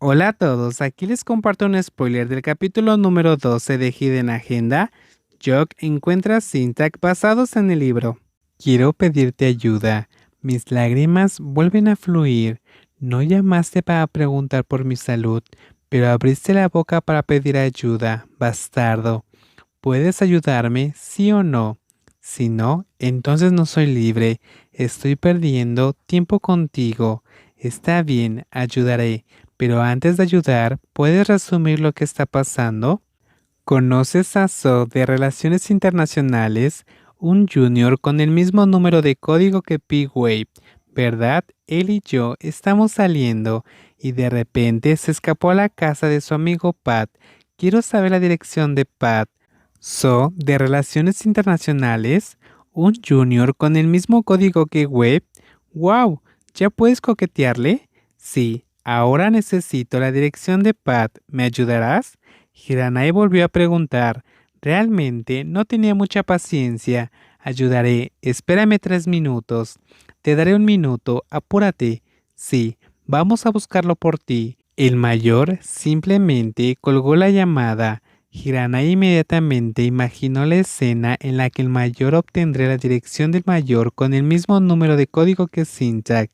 Hola a todos, aquí les comparto un spoiler del capítulo número 12 de Hidden Agenda. Jog encuentra Syntac basados en el libro. Quiero pedirte ayuda. Mis lágrimas vuelven a fluir. No llamaste para preguntar por mi salud, pero abriste la boca para pedir ayuda, bastardo. ¿Puedes ayudarme, sí o no? Si no, entonces no soy libre. Estoy perdiendo tiempo contigo. Está bien, ayudaré. Pero antes de ayudar, ¿puedes resumir lo que está pasando? ¿Conoces a So de Relaciones Internacionales? Un junior con el mismo número de código que P-Wave, ¿verdad? Él y yo estamos saliendo y de repente se escapó a la casa de su amigo Pat. Quiero saber la dirección de Pat. So de Relaciones Internacionales, un junior con el mismo código que Web. ¡Wow! ¿Ya puedes coquetearle? Sí, ahora necesito la dirección de Pat. ¿Me ayudarás? Hiranai volvió a preguntar. Realmente no tenía mucha paciencia. Ayudaré. Espérame 3 minutos. Te daré un minuto. Apúrate. Sí, vamos a buscarlo por ti. El mayor simplemente colgó la llamada. Hiranai inmediatamente imaginó la escena en la que el mayor obtendría la dirección del mayor con el mismo número de código que Syntac.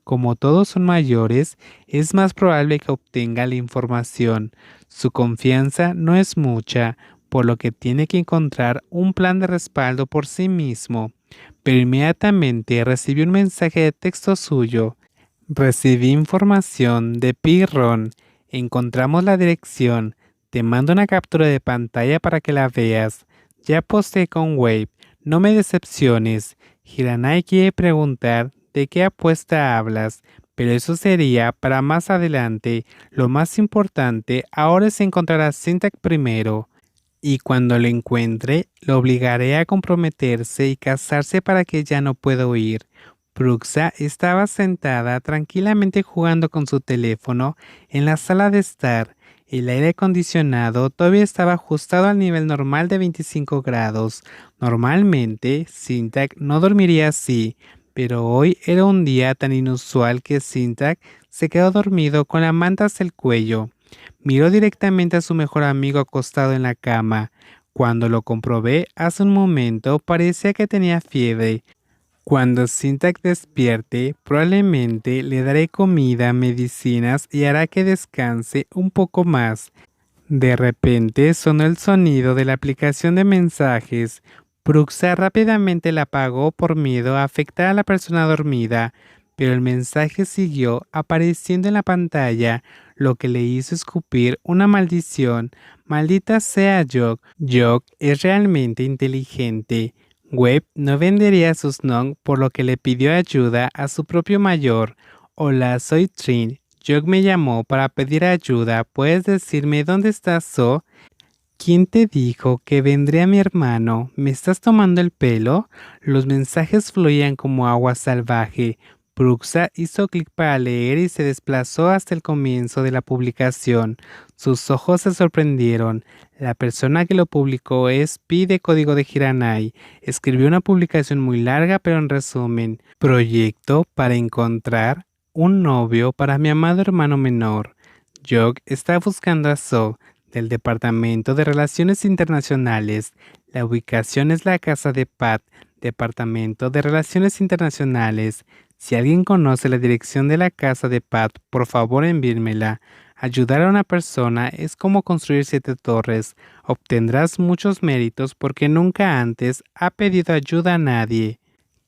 Como todos son mayores, es más probable que obtenga la información. Su confianza no es mucha, por lo que tiene que encontrar un plan de respaldo por sí mismo. Pero inmediatamente recibió un mensaje de texto suyo. Recibí información de Pirron. Encontramos la dirección. Te mando una captura de pantalla para que la veas. Ya posté con Wave. No me decepciones. Hiranai quiere preguntar de qué apuesta hablas, pero eso sería para más adelante. Lo más importante ahora es encontrar a Syntac primero. Y cuando lo encuentre, lo obligaré a comprometerse y casarse para que ya no pueda huir. Bruxa estaba sentada tranquilamente jugando con su teléfono en la sala de estar. El aire acondicionado todavía estaba ajustado al nivel normal de 25 grados. Normalmente, Syntac no dormiría así, pero hoy era un día tan inusual que Syntac se quedó dormido con la manta hasta el cuello. Miró directamente a su mejor amigo acostado en la cama. Cuando lo comprobé hace un momento, parecía que tenía fiebre. Cuando Syntac despierte, probablemente le daré comida, medicinas y hará que descanse un poco más. De repente sonó el sonido de la aplicación de mensajes. Bruxa rápidamente la apagó por miedo a afectar a la persona dormida, pero el mensaje siguió apareciendo en la pantalla, lo que le hizo escupir una maldición. Maldita sea Jog. Jog es realmente inteligente. Webb no vendería sus Nong por lo que le pidió ayuda a su propio mayor. Hola, soy Trin. Jog me llamó para pedir ayuda. ¿Puedes decirme dónde está So? ¿Quién te dijo que vendría mi hermano? ¿Me estás tomando el pelo? Los mensajes fluían como agua salvaje. Bruxa hizo clic para leer y se desplazó hasta el comienzo de la publicación. Sus ojos se sorprendieron. La persona que lo publicó es Pi de Código de Hiranai. Escribió una publicación muy larga, pero en resumen, proyecto para encontrar un novio para mi amado hermano menor. Jog está buscando a So del Departamento de Relaciones Internacionales. La ubicación es la casa de Pat, Departamento de Relaciones Internacionales. Si alguien conoce la dirección de la casa de Pat, por favor envíenmela. Ayudar a una persona es como construir 7 torres. Obtendrás muchos méritos porque nunca antes ha pedido ayuda a nadie.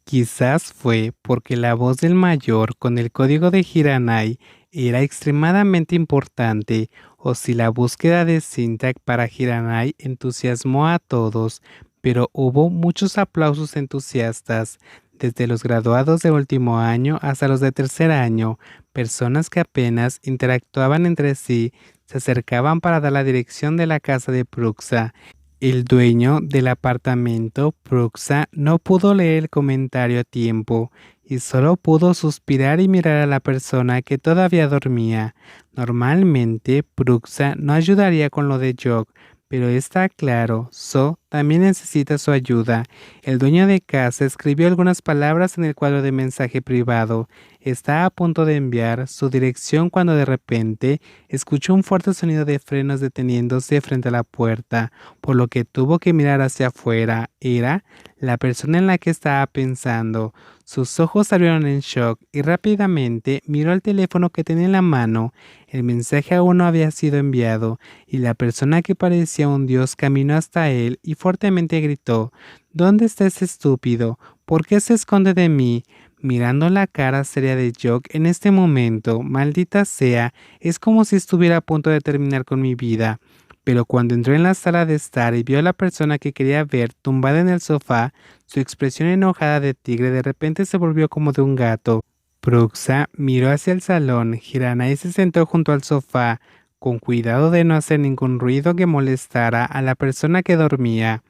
Quizás fue porque la voz del mayor con el código de Hiranai era extremadamente importante, o si la búsqueda de Syntac para Hiranai entusiasmó a todos, pero hubo muchos aplausos entusiastas, desde los graduados de último año hasta los de tercer año, personas que apenas interactuaban entre sí, se acercaban para dar la dirección de la casa de Pruxa. El dueño del apartamento, Pruxa, no pudo leer el comentario a tiempo y solo pudo suspirar y mirar a la persona que todavía dormía. Normalmente, Pruxa no ayudaría con lo de Jog, Pero está claro, So también necesita su ayuda. El dueño de casa escribió algunas palabras en el cuadro de mensaje privado. Está a punto de enviar su dirección cuando de repente escuchó un fuerte sonido de frenos deteniéndose frente a la puerta, por lo que tuvo que mirar hacia afuera. Era la persona en la que estaba pensando. Sus ojos se abrieron en shock y rápidamente miró el teléfono que tenía en la mano. El mensaje aún no había sido enviado y la persona que parecía un dios caminó hasta él y fuertemente gritó: ¿Dónde está ese estúpido? ¿Por qué se esconde de mí? Mirando la cara seria de Jock en este momento, maldita sea, es como si estuviera a punto de terminar con mi vida. Pero cuando entró en la sala de estar y vio a la persona que quería ver tumbada en el sofá, su expresión enojada de tigre de repente se volvió como de un gato. Pruxa miró hacia el salón, Hirana y se sentó junto al sofá, con cuidado de no hacer ningún ruido que molestara a la persona que dormía.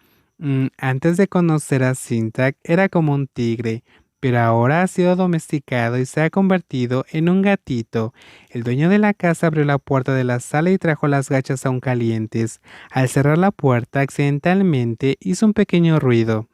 Antes de conocer a Sintak era como un tigre, pero ahora ha sido domesticado y se ha convertido en un gatito. El dueño de la casa abrió la puerta de la sala y trajo las gachas aún calientes. Al cerrar la puerta, accidentalmente hizo un pequeño ruido.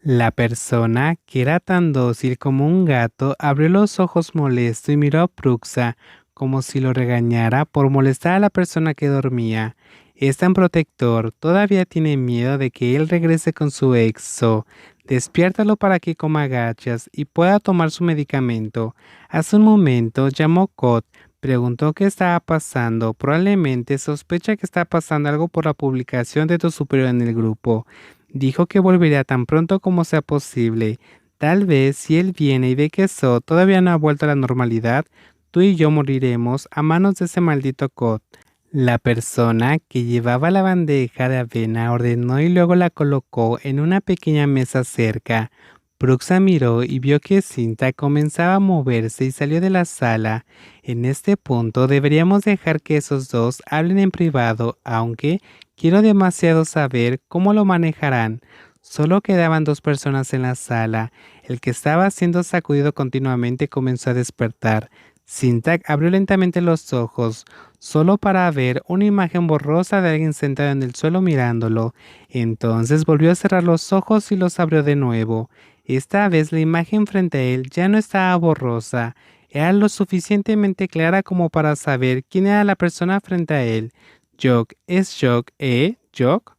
La persona, que era tan dócil como un gato, abrió los ojos molesto y miró a Pruxa como si lo regañara por molestar a la persona que dormía. Es tan protector, todavía tiene miedo de que él regrese con su exo. Despiértalo para que coma gachas y pueda tomar su medicamento. Hace un momento llamó Cot, preguntó qué estaba pasando. Probablemente sospecha que está pasando algo por la publicación de tu superior en el grupo. Dijo que volvería tan pronto como sea posible. Tal vez si él viene y ve que So todavía no ha vuelto a la normalidad, tú y yo moriremos a manos de ese maldito Cod. La persona que llevaba la bandeja de avena ordenó y luego la colocó en una pequeña mesa cerca. Pruxa miró y vio que Cinta comenzaba a moverse y salió de la sala. En este punto deberíamos dejar que esos dos hablen en privado, aunque quiero demasiado saber cómo lo manejarán. Solo quedaban dos personas en la sala. El que estaba siendo sacudido continuamente comenzó a despertar. Sintak abrió lentamente los ojos, solo para ver una imagen borrosa de alguien sentado en el suelo mirándolo. Entonces volvió a cerrar los ojos y los abrió de nuevo. Esta vez la imagen frente a él ya no estaba borrosa. Era lo suficientemente clara como para saber quién era la persona frente a él. Jock, ¿es Jock, Jock?